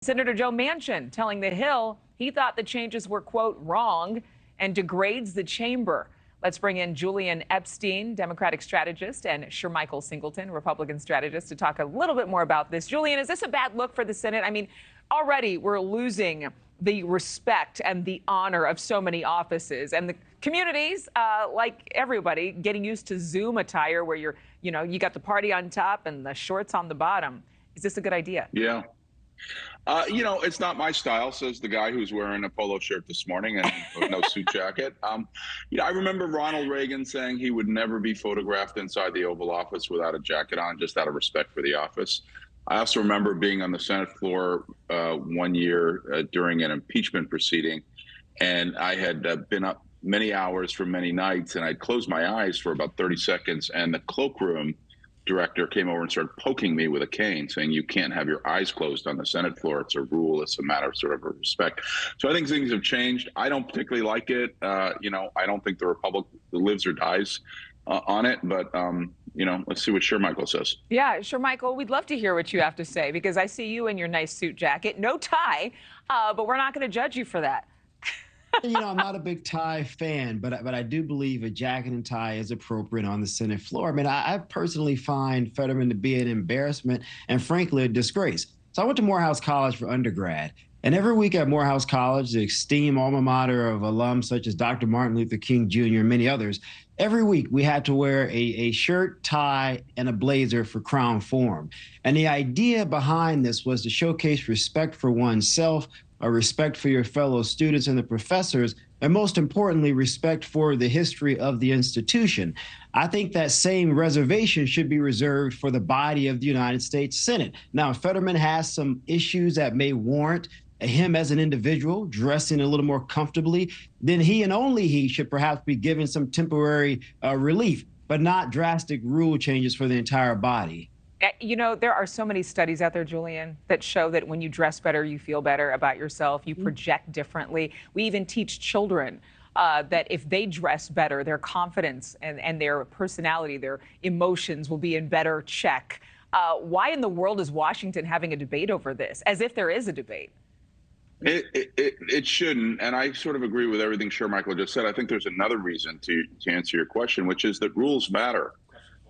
Senator Joe Manchin telling The Hill he thought the changes were, quote, wrong and degrades the chamber. Let's bring in Julian Epstein, Democratic strategist, and Shermichael Singleton, Republican strategist, to talk a little bit more about this. Julian, is this a bad look for the Senate? I mean, already we're losing the respect and the honor of so many offices, and the communities, like everybody, getting used to Zoom attire where you got the party on top and the shorts on the bottom. Is this a good idea? Yeah. It's not my style, says the guy who's wearing a polo shirt this morning and no suit jacket. I remember Ronald Reagan saying he would never be photographed inside the Oval Office without a jacket on, just out of respect for the office. I also remember being on the Senate floor one year during an impeachment proceeding, and I had been up many hours for many nights, and I'd closed my eyes for about 30 seconds, and the cloakroom director came over and started poking me with a cane, saying you can't have your eyes closed on the Senate floor. It's a rule. It's a matter of sort of respect. So I think things have changed. I don't particularly like it. I don't think the Republic lives or dies on it. But, let's see what Shermichael says. Yeah, Shermichael, we'd love to hear what you have to say, because I see you in your nice suit jacket, no tie, but we're not going to judge you for that. I'm not a big tie fan, but I do believe a jacket and tie is appropriate on the Senate floor. I mean, I personally find Fetterman to be an embarrassment and, frankly, a disgrace. So I went to Morehouse College for undergrad. And every week at Morehouse College, the esteemed alma mater of alums such as Dr. Martin Luther King Jr. and many others, every week we had to wear a shirt, tie, and a blazer for Crown form. And the idea behind this was to showcase respect for oneself, a respect for your fellow students and the professors, and most importantly, respect for the history of the institution. I think that same reservation should be reserved for the body of the United States Senate. Now, Fetterman has some issues that may warrant him as an individual dressing a little more comfortably. Then he and only he should perhaps be given some temporary relief, but not drastic rule changes for the entire body. There are so many studies out there, Julian, that show that when you dress better, you feel better about yourself, you project differently. We even teach children that if they dress better, their confidence and their personality, their emotions will be in better check. Why in the world is Washington having a debate over this, as if there is a debate? It shouldn't, and I sort of agree with everything Shermichael just said. I think there's another reason to answer your question, which is that rules matter.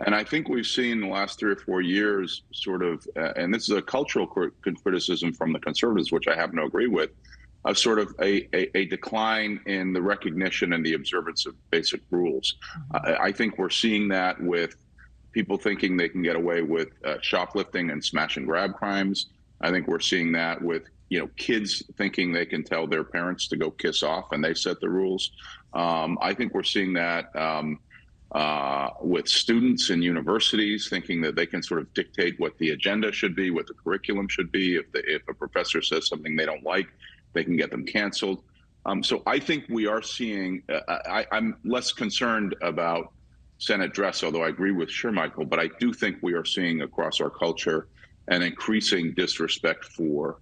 And I think we've seen in the last 3 or 4 years sort of, and this is a cultural criticism from the conservatives, which I happen to agree with, a sort of a decline in the recognition and the observance of basic rules. I think we're seeing that with people thinking they can get away with shoplifting and smash and grab crimes. I think we're seeing that with kids thinking they can tell their parents to go kiss off and they set the rules. I think we're seeing that with students in universities thinking that they can sort of dictate what the agenda should be, what the curriculum should be. If a professor says something they don't like, they can get them canceled. So I think we are seeing, I'm less concerned about Senate dress, although I agree with Shermichael, but I do think we are seeing across our culture an increasing disrespect for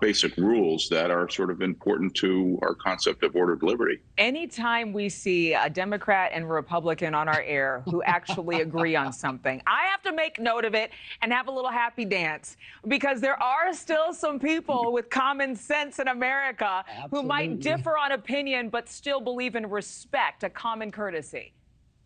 basic rules that are sort of important to our concept of ordered liberty. Anytime we see a Democrat and Republican on our air who actually agree on something, I have to make note of it and have a little happy dance, because there are still some people with common sense in America who might differ on opinion but still believe in respect, a common courtesy.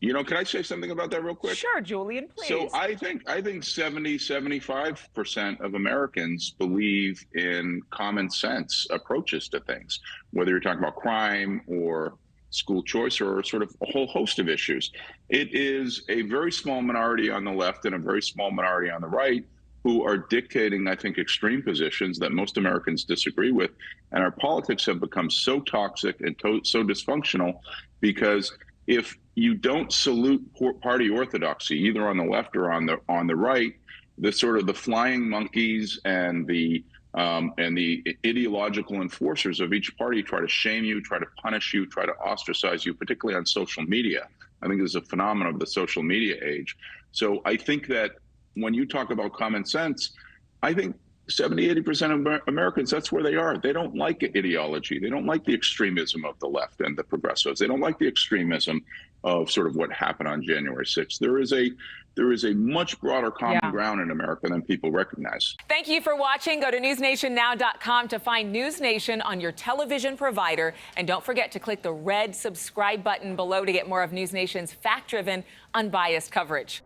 Can I say something about that real quick? Sure, Julian, please. So I think 75% of Americans believe in common sense approaches to things, whether you're talking about crime or school choice or sort of a whole host of issues. It is a very small minority on the left and a very small minority on the right who are dictating, I think, extreme positions that most Americans disagree with. And our politics have become so toxic and so dysfunctional because if you don't salute party orthodoxy, either on the left or on the right, the sort of the flying monkeys and the ideological enforcers of each party try to shame you, try to punish you, try to ostracize you, particularly on social media. I think this is a phenomenon of the social media age. So I think that when you talk about common sense, I think 70–80% of Americans, that's where they are. They don't like ideology. They don't like the extremism of the left and the progressives. They don't like the extremism of sort of what happened on January 6th. There is a much broader common ground in America than people recognize. Thank you for watching. Go to newsnationnow.com to find NewsNation on your television provider. And don't forget to click the red subscribe button below to get more of NewsNation's fact-driven, unbiased coverage.